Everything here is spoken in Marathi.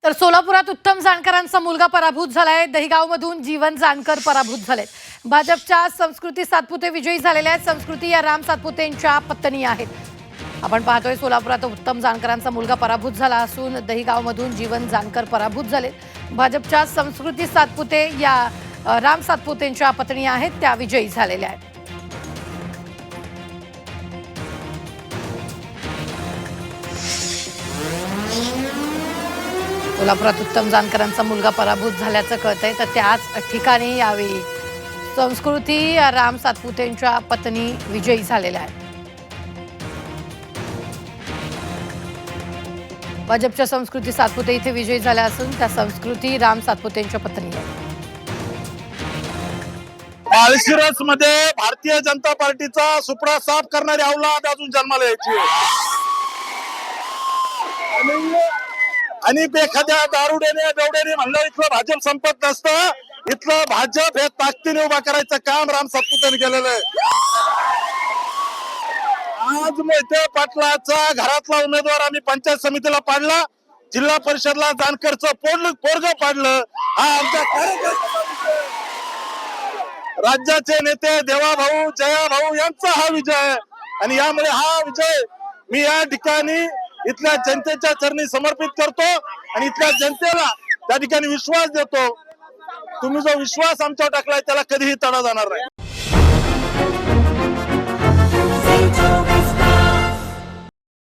तर सोलापुरात उत्तम जानकरांचा मुलगा पराभूत झालाय। दहिगावमधून जीवन जानकर पराभूत झालेत। भाजपच्या संस्कृती सातपुते विजयी झालेल्या आहेत। संस्कृती या राम सातपुतेंच्या पत्नी आहेत। आपण पाहतोय सोलापुरात उत्तम जानकरांचा मुलगा पराभूत झाला असून दहिगावमधून जीवन जानकर पराभूत झाले। भाजपच्या संस्कृती सातपुते या राम सातपुतेंच्या पत्नी आहेत, त्या विजयी झालेल्या आहेत। सोलापुरात उत्तम जानकरांचा मुलगा पराभूत झाल्याचं कळतंय, तर त्याच ठिकाणी यावेळी संस्कृती राम सातपुतेंच्या पत्नी विजयी झालेल्या आहेत। भाजपच्या संस्कृती सातपुते इथे विजयी झाल्या असून त्या संस्कृती राम सातपुतेंच्या पत्नी आहेत। माळशिरस मध्ये भारतीय जनता पार्टीचा सुपडा साफ करणारी औलाद अजून जन्माला यायची आणि एखाद्या दारुड्याने बेवड्याने म्हणलं इथलं भाजप संपत नसतं, इथलं भाजप हे ताकदीने उभा करायचं काम राम सातपुतेने केलेलं आहे। आज मोहिते पाटलाचा घरातला उमेदवार आम्ही पंचायत समितीला पाडला, जिल्हा परिषदला जानकरचं पोरग पाडलं। हा आमच्या कार्यकर्त्यांचा विजय, राज्याचे नेते देवाभाऊ जयाभाऊ यांचा हा विजय आणि यामुळे हा विजय मी या ठिकाणी इथल्या जनतेच्या चरणी समर्पित करतो आणि इथल्या जनतेला त्या ठिकाणी विश्वास देतो। तुम्ही जो विश्वास आमच्यावर टाकलाय त्याला कधीही तडा जाणार नाही।